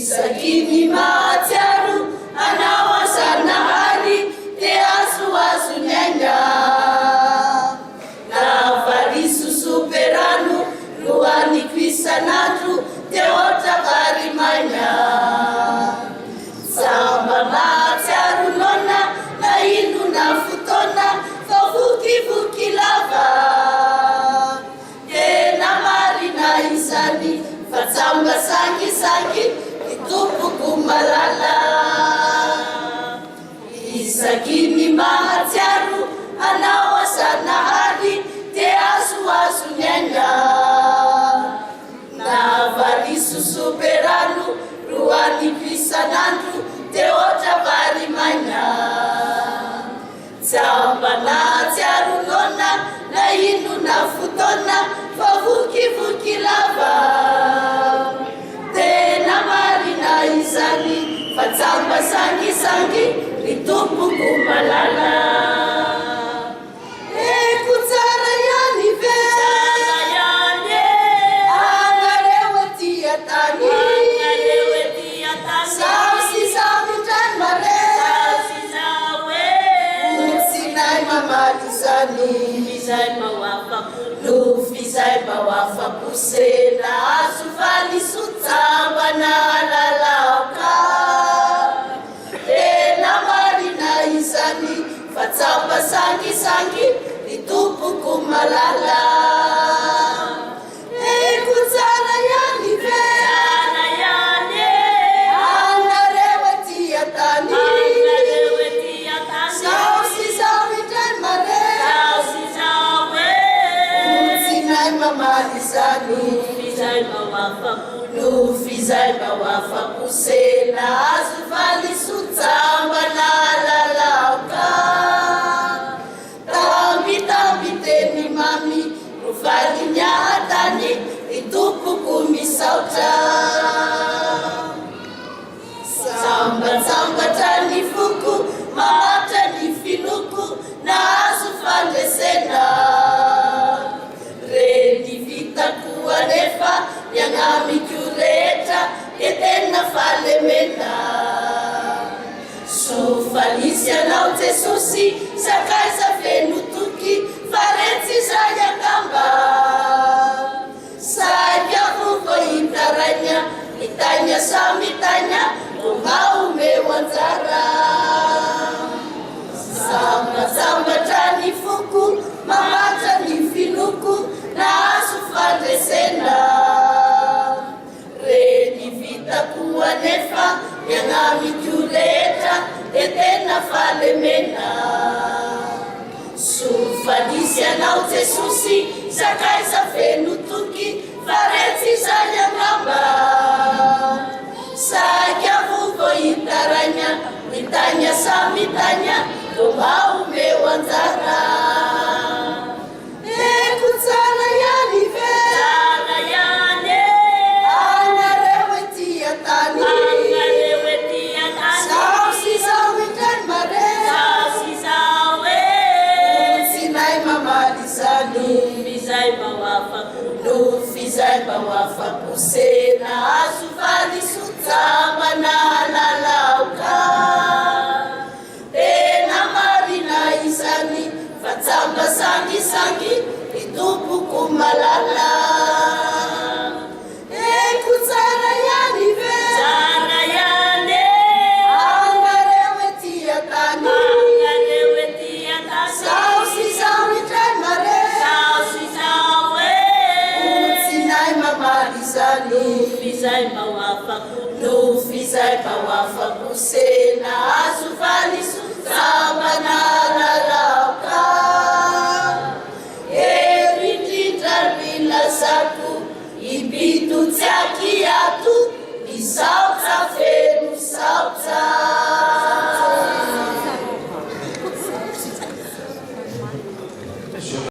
Sakini mahatsiaro anao azanahary dia azoazo ny aina na variso soperano lohaniko isan'andro dia ohatra vary maina samba mahatsiaro nona na ino na fotoana fa vokivoky lava tena marina izany fa tsamba sangisangy tompoko malala Sakini mahatsiaro anao azanahary dia azoazo ny aina na variso soperano lohaniko isan'andro dia ohatra vary maina tsamba nahatsiaro nona na ino na fotoana fa vokivoky lava tena marina izany fa tsamba sangisangy ny tompoko malala eko tsara ihany ve anareo ety atany zaho sy zaho indrany mare otsinay mamaly zany no fizay mba ho afako sena azo valiso tsamba na lalaoka tena marina izany fa tsamba sangisangy ny tompoko malala eko tsara ihany ve anareo ety atany zaho sy zaho indrany mare otsinay mamaly zany no fizay mba ho afako sena azo valiso tsamba na lalaoka tambitamby teny mami ro valy miahatany ny tompoko misaotra sambatsambatra ny foko mahatra ny finoko na azo fandresena reny vitako anefa miagnamiko rehetra dia tena falemena sofalisy anao jesosy sakaiza feno toky fa retsy zay angamba saika voko hitaraina mitanya samitanya omao anjara sambatsambatra ny foko mamatra ny finoko na azo fandresena reny vitako anefa miagnamiko rehetra dia tena falemena sofalisy anao jesosy sakaiza feno toky fa retsy zay angamba saika voko hitaraina mitanya samitanya omao anjara eko tsara ihany ve anareo ety atany zaho sy zaho indrany mare otsinay mamaly zany no fizay mba ho afako sena azo valiso tsamba na lalaoka tena marina izany fa tsamba sangisangy ny tompoko malala eko tsara ihany ve anareo ety atany zaho sy zaho indrany mare otsinay mamaly zany no fizay mba ho afako sena azo valiso tsamba na lalaoka erindrindra milazako ibito tsy aky ato misaotra feno saotra